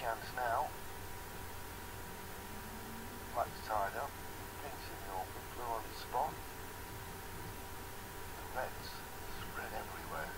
chance now. Black's tied up, pink's in the open, blue on the spot. The red's spread everywhere.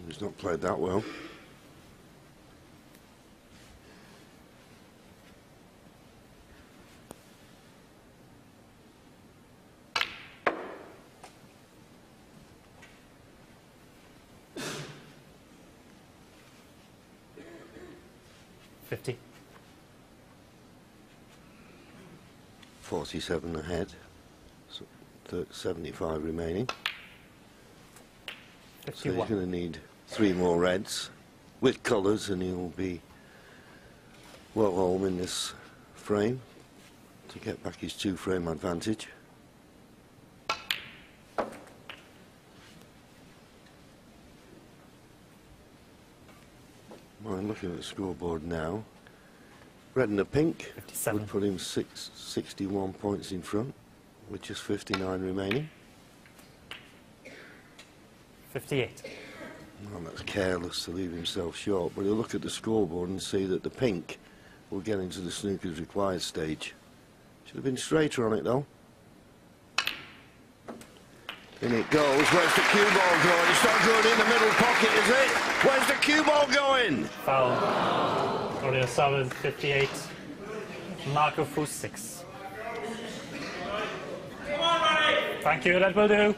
He's not played that well. $50. 47 ahead. So 75 remaining. 51. So he's going to need 3 more reds with colours, and he'll be well home in this frame to get back his 2-frame advantage. Well, looking at the scoreboard now, red and the pink 57. would put him 61 points in front, with just 59 remaining. 58. Well, that's careless to leave himself short, but he'll look at the scoreboard and see that the pink will get into the snooker's required stage. Should have been straighter on it though. In it goes. Where's the cue ball going? It's not going in the middle pocket, is it? Where's the cue ball going? Foul. Ronnie O'Sullivan, 58. Marco Fu, 6. Thank you, that will do.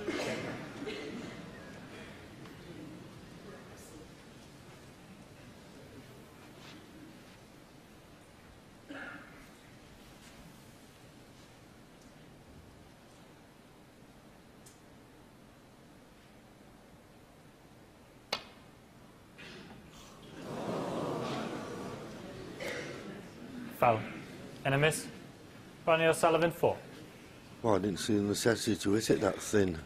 Foul. And a miss. Ronnie O'Sullivan, 4. Well, I didn't see the necessity to hit it that thin.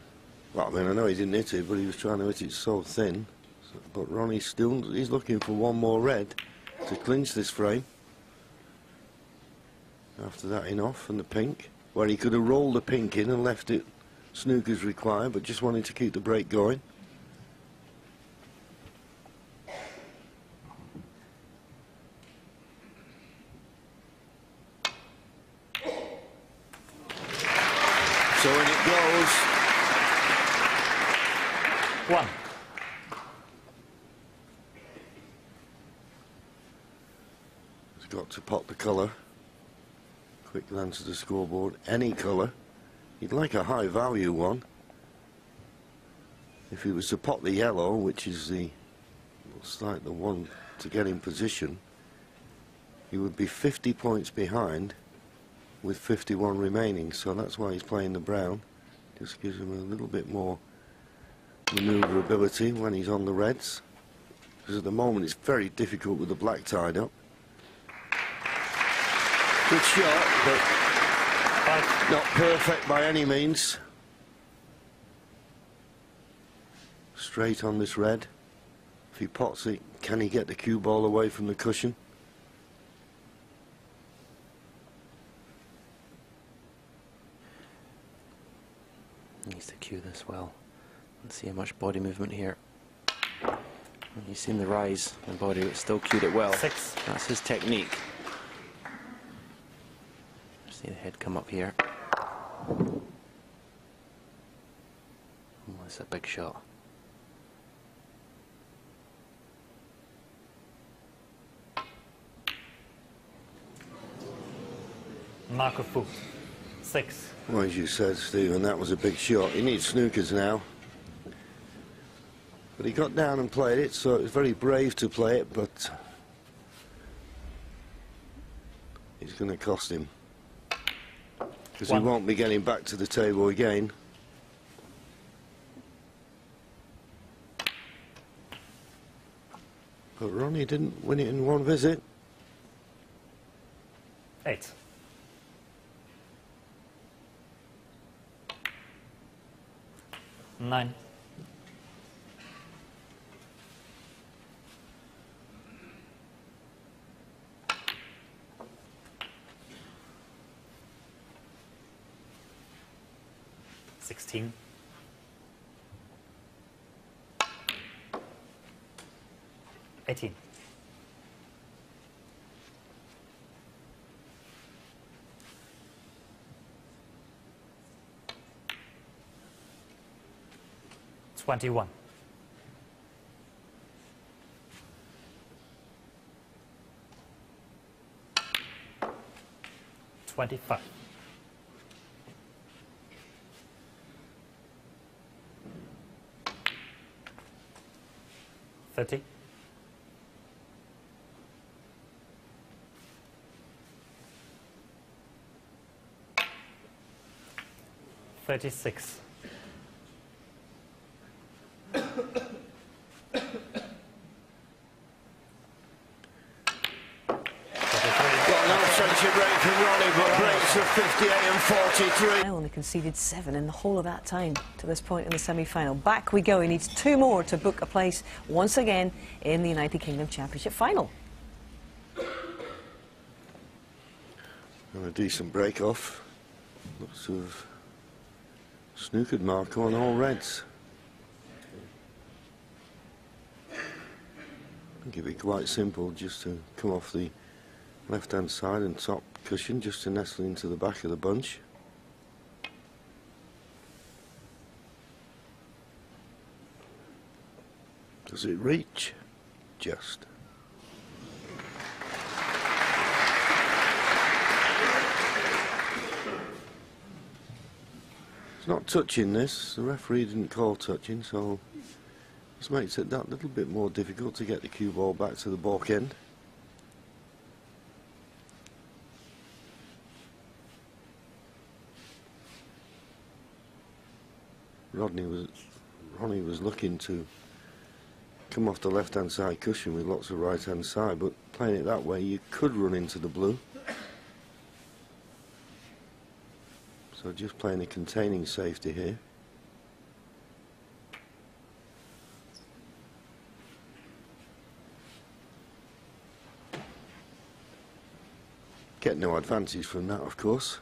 Well, I mean, I know he didn't hit it, but he was trying to hit it so thin. But Ronnie's still, he's looking for one more red to clinch this frame. After that, enough, and the pink, where he could have rolled the pink in and left it snooker's required, but just wanted to keep the break going. So in it goes. 1. He's got to pot the colour. Quick glance at the scoreboard. Any colour. He'd like a high value one. If he was to pot the yellow, which is the, looks like the one to get in position, he would be 50 points behind with 51 remaining, so that's why he's playing the brown. Just gives him a little bit more manoeuvrability when he's on the reds, because at the moment it's very difficult with the black tied up. Good shot, but not perfect by any means. Straight on this red. If he pots it, can he get the cue ball away from the cushion? Needs to cue this well. Let's see how much body movement here. You've seen the rise in body, but still cued it well. 6. That's his technique. See the head come up here. Oh, that's a big shot. Marco Fu, 6. Well, as you said, Stephen, that was a big shot. He needs snookers now. But he got down and played it, so it was very brave to play it, but it's going to cost him. Because he won't be getting back to the table again. But Ronnie didn't win it in one visit. 8. Nine. $16. 18. 21. 25. 30. 36. Break from Ronnie, but breaks of 58 and 43. Only conceded 7 in the whole of that time to this point in the semi-final. Back we go. He needs 2 more to book a place once again in the United Kingdom Championship final. And a decent break off. Lots of snookered Marco on all reds. I think it'd be quite simple just to come off the left hand side and top cushion just to nestle into the back of the bunch. Does it reach? Just. It's not touching this, the referee didn't call touching, so this makes it that little bit more difficult to get the cue ball back to the baulk end. Ronnie was looking to come off the left hand side cushion with lots of right hand side, but playing it that way you could run into the blue. So just playing a containing safety here. Get no advantage from that, of course.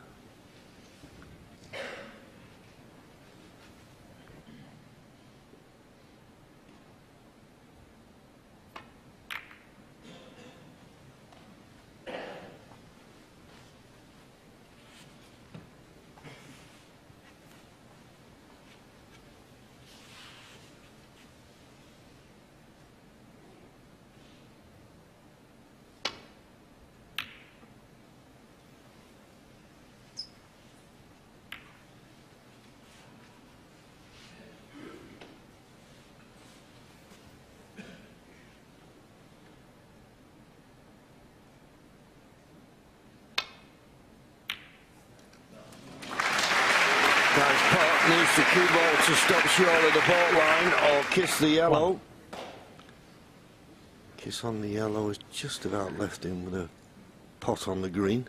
Needs the cue ball to stop short of the baulk line or kiss the yellow. Kiss on the yellow is just about left in with a pot on the green.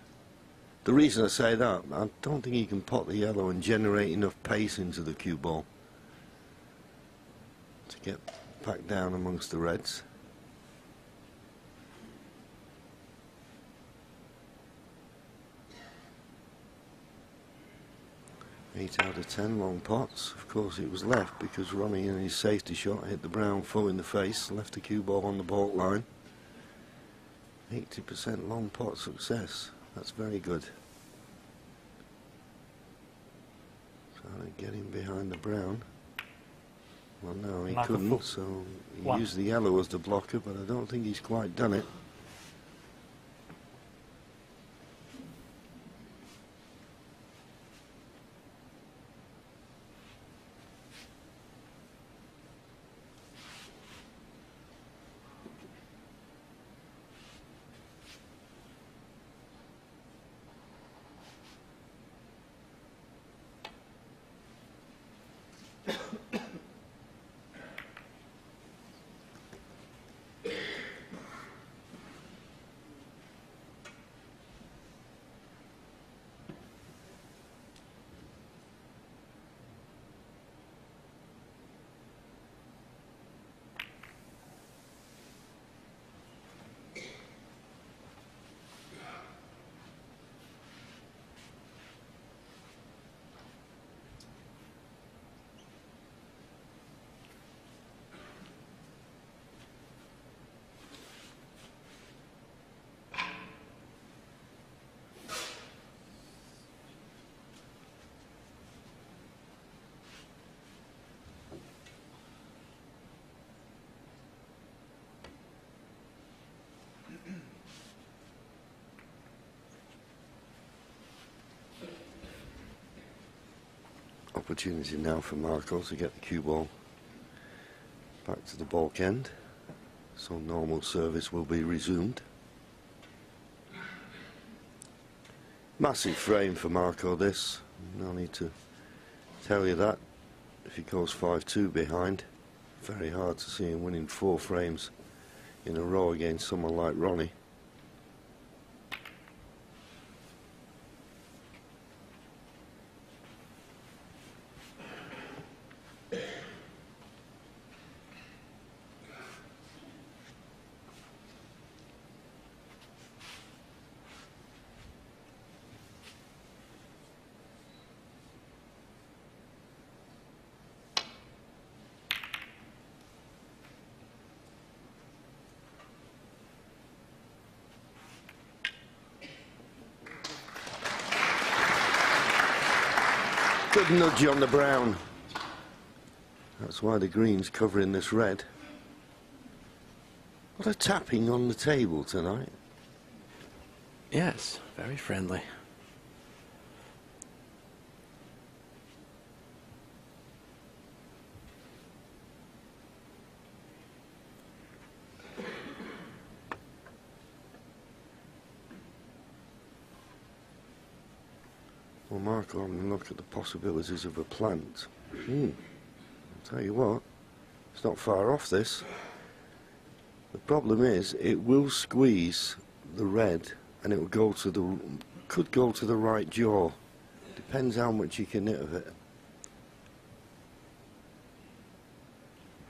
The reason I say that, I don't think he can pot the yellow and generate enough pace into the cue ball to get back down amongst the reds. 8 out of 10 long pots. Of course it was left because Ronnie in his safety shot hit the brown full in the face, left the cue ball on the baulk line. 80% long pot success. That's very good. Trying to get him behind the brown. Well, no, he couldn't, so he used the yellow as the blocker, but I don't think he's quite done it. Opportunity now for Marco to get the cue ball back to the baulk end, so normal service will be resumed. Massive frame for Marco this, no need to tell you that. If he goes 5-2 behind, very hard to see him winning 4 frames in a row against someone like Ronnie. big nudge on the brown. That's why the green's covering this red. What a tapping on the table tonight. Yes, very friendly. Well, Mark, I'm going to look at the possibilities of a plant. I'll tell you what, it's not far off this. The problem is, it will squeeze the red, and it will go to the, could go to the right jaw. Depends how much you can hit of it.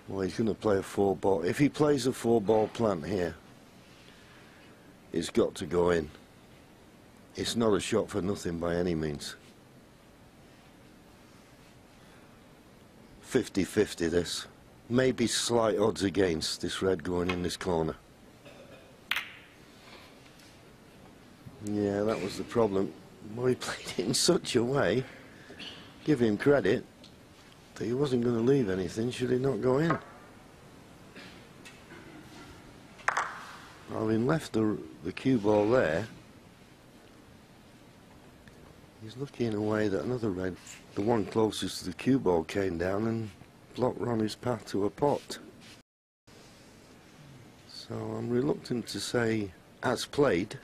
Well, he's going to play a 4-ball. If he plays a 4-ball plant here, it's got to go in. It's not a shot for nothing by any means. 50-50 this. Maybe slight odds against this red going in this corner. Yeah, that was the problem. Well, he played it in such a way, give him credit, that he wasn't going to leave anything should he not go in. Having left the cue ball there, he's lucky in a way that another red, the one closest to the cue ball, came down and blocked Ronnie's path to a pot. So I'm reluctant to say as played.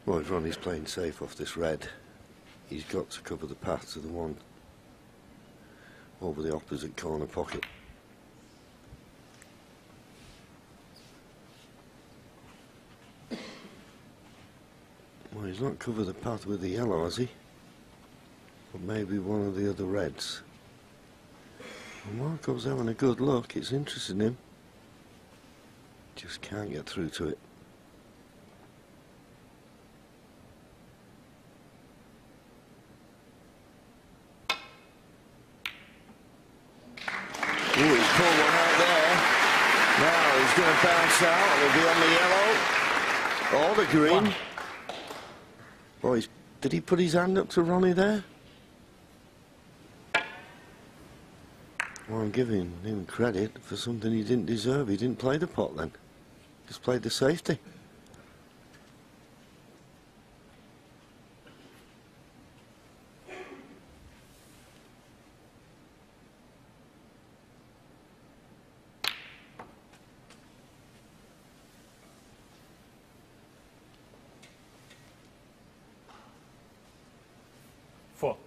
Well, if Ronnie's playing safe off this red, he's got to cover the path to the one over the opposite corner pocket. Well, he's not covered the path with the yellow, has he? But maybe one of the other reds. Well, Marco's having a good look. It's interesting him. Just can't get through to it. Ooh, he's pulled one out there. Now he's going to bounce out. It'll be on the yellow. Or the green. Oh, did he put his hand up to Ronnie there? Well, I'm giving him credit for something he didn't deserve. He didn't play the pot then. Just played the safety. Four.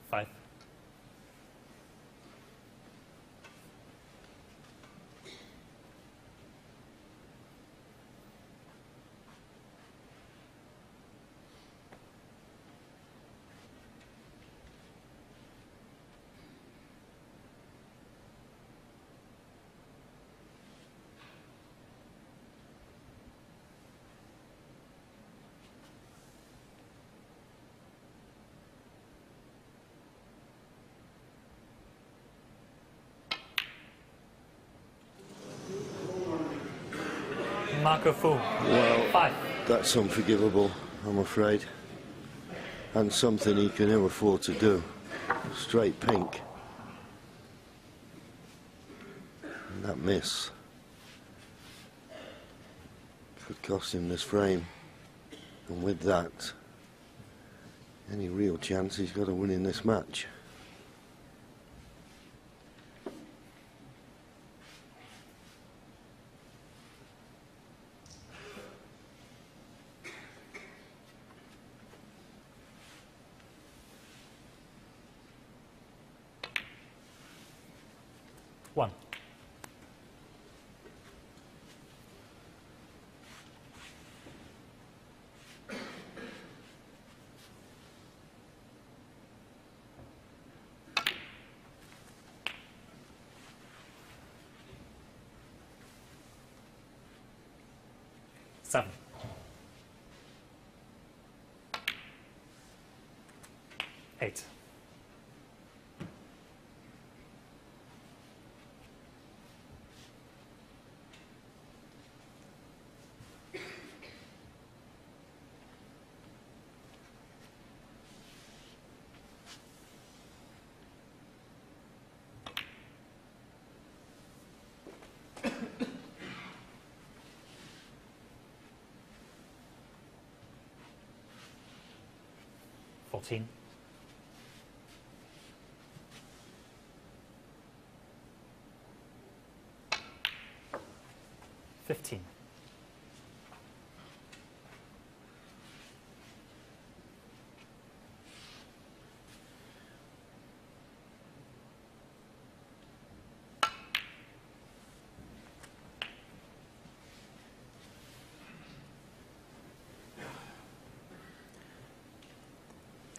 Five. Marco full. Well, Five. that's unforgivable, I'm afraid. And something he can ill afford to do. Straight pink. And that miss could cost him this frame. And with that, any real chance he's got of winning this match. One. 7. 8. 14. 15.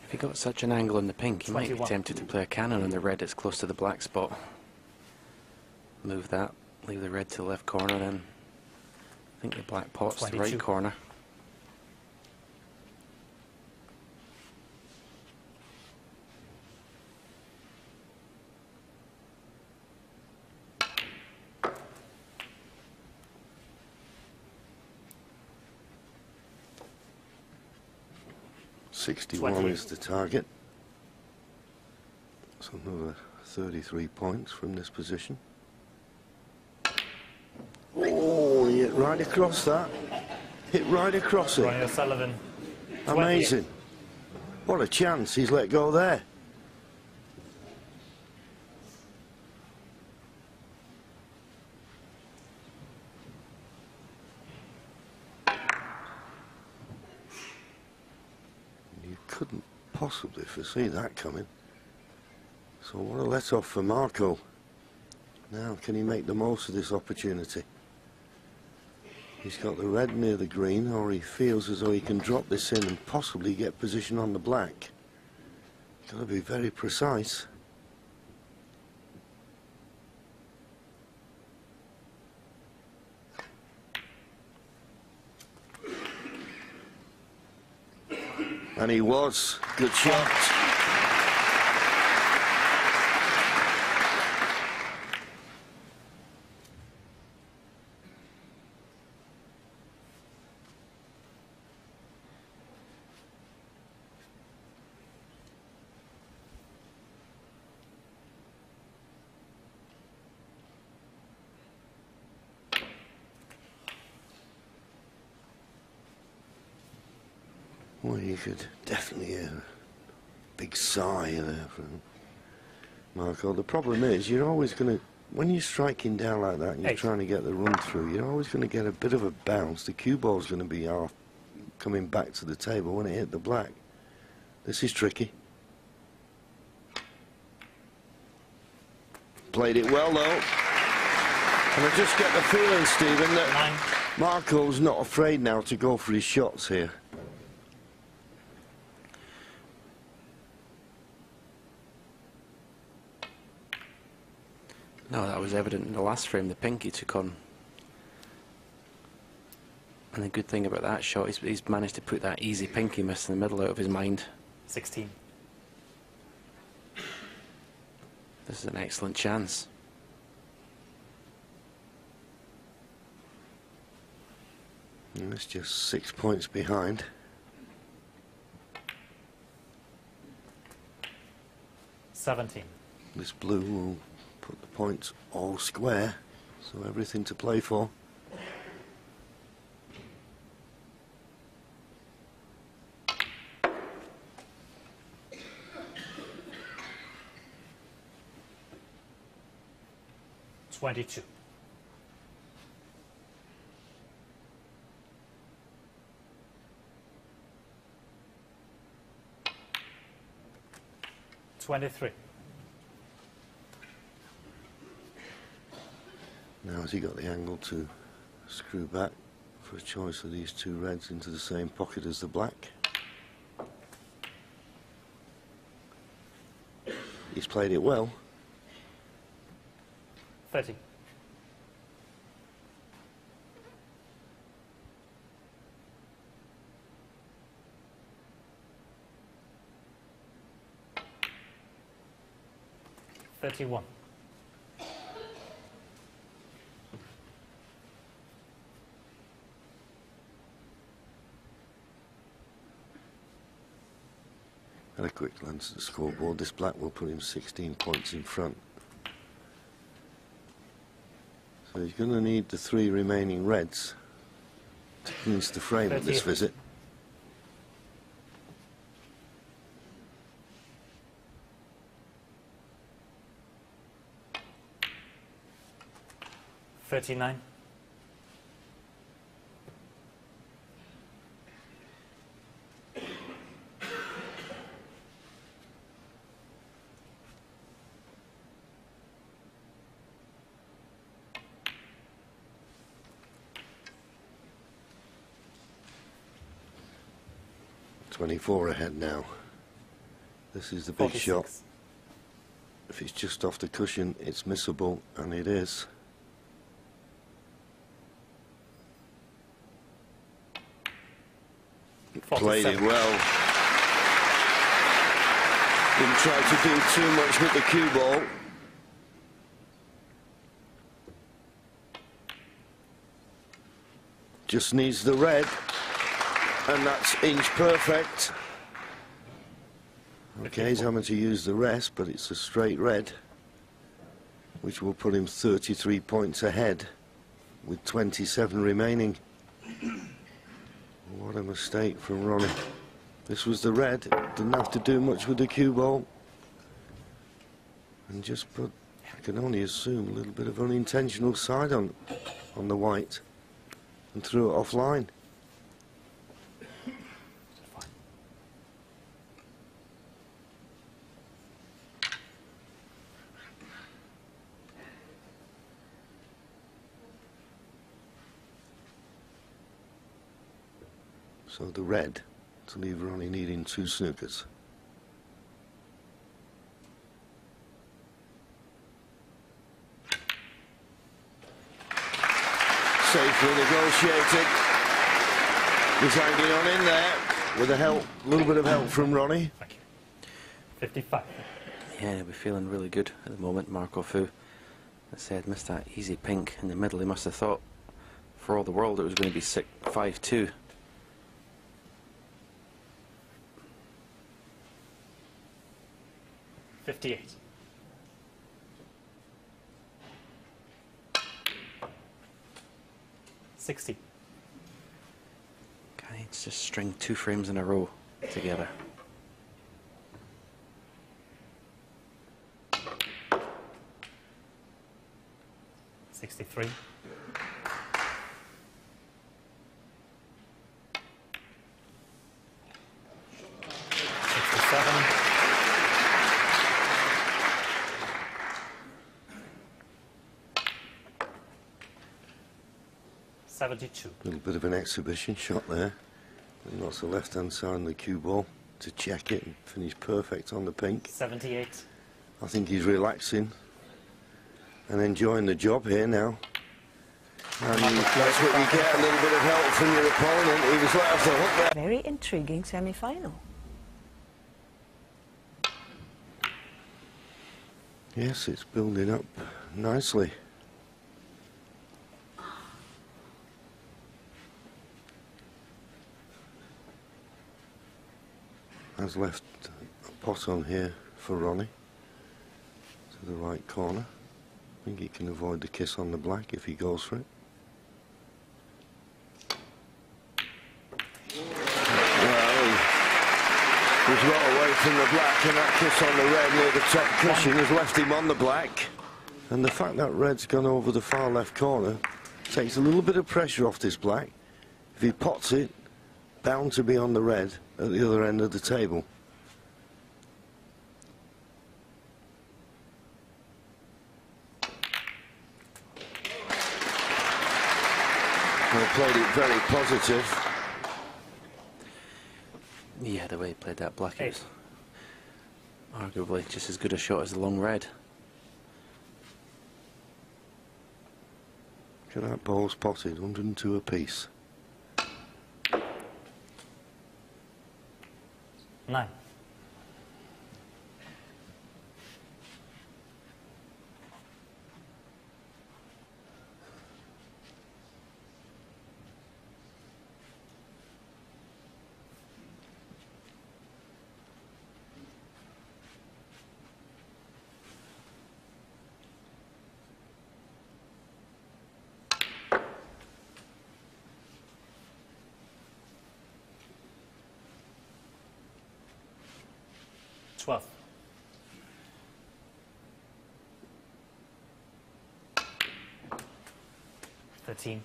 If he got such an angle on the pink, he might be 21. tempted to play a cannon on the red that's close to the black spot. Move that, leave the red to the left corner, then I think the black pot's the 22. right corner. '61 20. is the target. So another 33 points from this position. Oh, he hit right across that. Hit right across it. Ronnie O'Sullivan. 28. Amazing. What a chance he's let go there. You couldn't possibly foresee that coming. So what a let-off for Marco. Now, can he make the most of this opportunity? He's got the red near the green, or he feels as though he can drop this in and possibly get position on the black. Got to be very precise. And he was. Good shot. Well, you could definitely hear a big sigh there from Marco. The problem is, you're always going to, when you're striking down like that and you're 8. trying to get the run through, you're always going to get a bit of a bounce. The cue ball's going to be off, coming back to the table when it hit the black. This is tricky. Played it well, though. And I just get the feeling, Stephen, that 9. Marco's not afraid now to go for his shots here. No, that was evident in the last frame, the pink he took on. And the good thing about that shot is he's managed to put that easy pink he missed in the middle out of his mind. 16. This is an excellent chance. And it's just 6 points behind. $17. This blue will put the points all square, so everything to play for. $22. $23. Now has he got the angle to screw back for a choice of these two reds into the same pocket as the black? He's played it well. 30. 31. Had a quick glance at the scoreboard. This black will put him 16 points in front. So he's going to need the 3 remaining reds to finish the frame at this 38. visit. $39. $24 ahead now. This is the big 46. shot. If it's just off the cushion, it's missable, and it is. Played it 47. well. Didn't try to do too much with the cue ball. Just needs the red, and that's inch perfect. Okay, he's having to use the rest, but it's a straight red, which will put him 33 points ahead with 27 remaining. What a mistake from Ronnie. This was the red, didn't have to do much with the cue ball. And just put, I can only assume, a little bit of unintentional side on the white and threw it offline. So the red to leave Ronnie needing 2 snookers. Safely negotiated. He's hanging on in there with a little bit of help from Ronnie. Thank you. 55. Yeah, he'll be feeling really good at the moment, Marco Fu. I said, missed that easy pink in the middle. He must have thought, for all the world, it was going to be 5-2. $58. $60. Okay, it's just string 2 frames in a row together. $63. $72. A little bit of an exhibition shot there. And lots of left-hand side on the cue ball to check it and finish perfect on the pink. 78. I think he's relaxing and enjoying the job here now. And that's what you get, a little bit of help from your opponent. He was right off the hook there. Very intriguing semi-final. Yes, it's building up nicely. Has left a pot on here for Ronnie to the right corner. I think he can avoid the kiss on the black if he goes for it. Well, he's well away from the black, and that kiss on the red near the top cushion has left him on the black. And the fact that red's gone over the far left corner takes a little bit of pressure off this black. If he pots it, bound to be on the red at the other end of the table. Well, played it very positive. Yeah, the way he played that black, it was arguably just as good a shot as the long red. Look at that ball spotted, 102 apiece. 9. 12. Thirteen.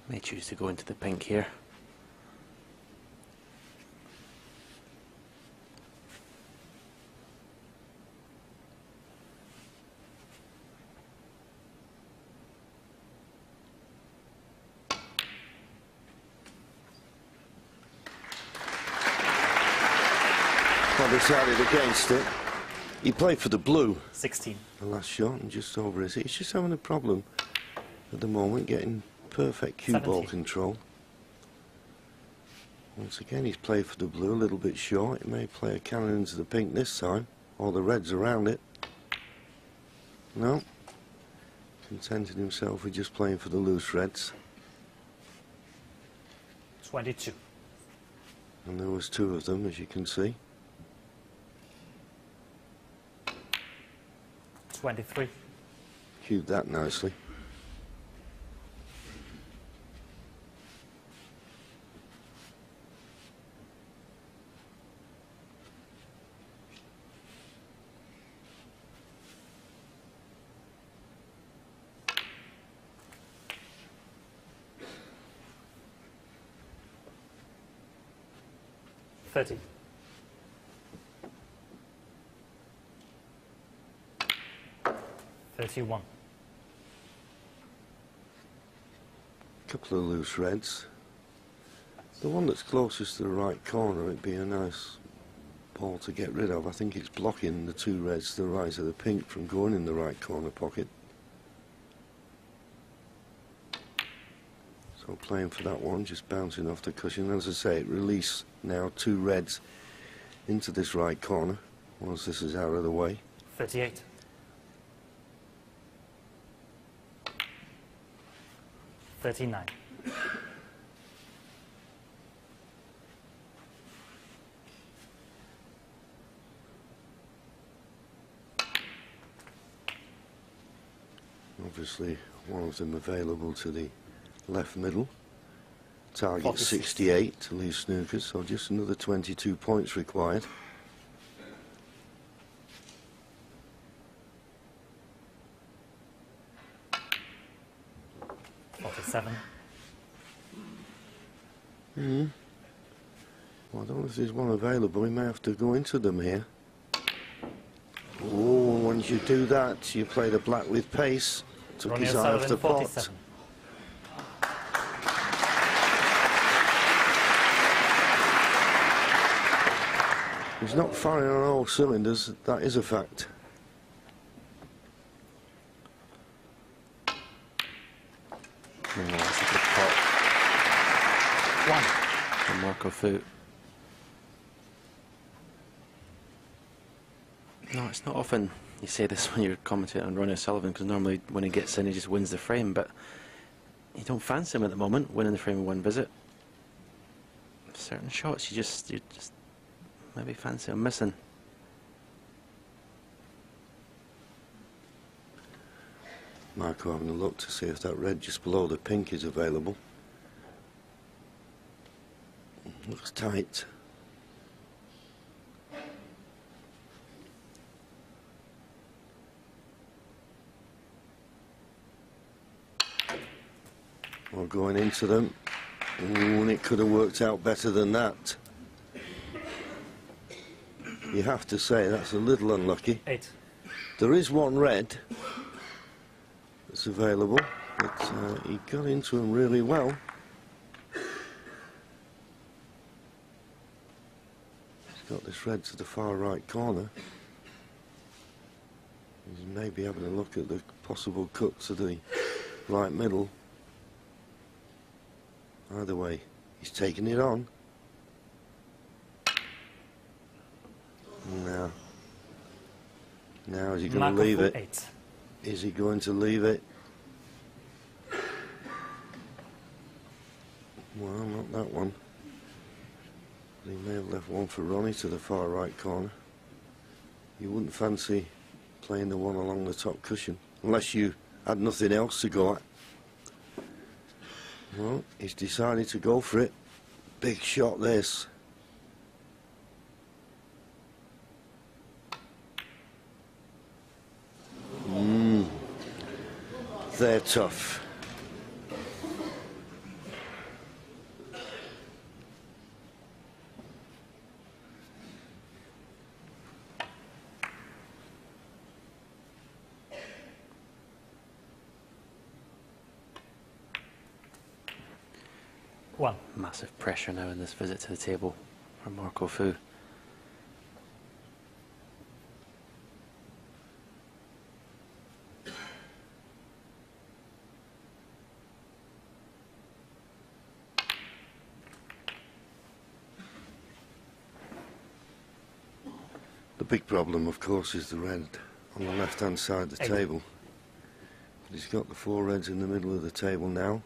May choose to go into the pink here. Well, decided against it. He played for the blue 16. the last shot and just over his. He's just having a problem at the moment getting perfect cue ball 17. control. Once again, he's played for the blue, a little bit short. He may play a cannon into the pink this time, or the reds around it. No. Contented himself with just playing for the loose reds. 22. And there was two of them, as you can see. 23. Cued that nicely. Thirty. $31. Couple of loose reds. The one that's closest to the right corner, it'd be a nice ball to get rid of. I think it's blocking the two reds to the right of the pink from going in the right corner pocket. So playing for that one, just bouncing off the cushion. As I say, it release now two reds into this right corner once this is out of the way. 38. $39. Obviously, one of them available to the left middle. Target 46. 68 to leave snookers, so just another 22 points required. $47. Well, I don't know if there's one available. We may have to go into them here. Oh, once you do that, you play the black with pace. Took Ronnie his eye off the pot. 47. He's not firing on all cylinders, that is a fact. Oh, that's a good pot. One. From Marco Fu. No, it's not often you say this when you're commentating on Ronnie O'Sullivan, because normally when he gets in he just wins the frame, but you don't fancy him at the moment, winning the frame in one visit. Certain shots you just maybe fancy him missing. Marco having a look to see if that red just below the pink is available. Looks tight. Well, going into them. Ooh, and it could have worked out better than that. You have to say that's a little unlucky. 8. There is one red that's available, but he got into him really well. He's got this red to the far right corner. He's maybe having a look at the possible cut to the right middle. Either way, he's taking it on. Now is he going to leave it? 8. Is he going to leave it? Well, not that one. He may have left one for Ronnie to the far right corner. You wouldn't fancy playing the one along the top cushion, unless you had nothing else to go at. Well, he's decided to go for it. Big shot, this. They're tough. One. Massive pressure now in this visit to the table for Marco Fu. The big problem, of course, is the red on the left-hand side of the 8. table. But he's got the 4 reds in the middle of the table now.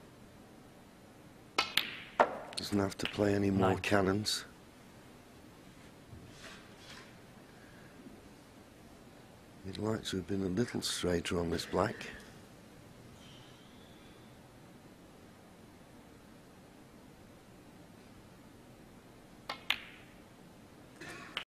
Doesn't have to play any more 9. cannons. He'd like to have been a little straighter on this black.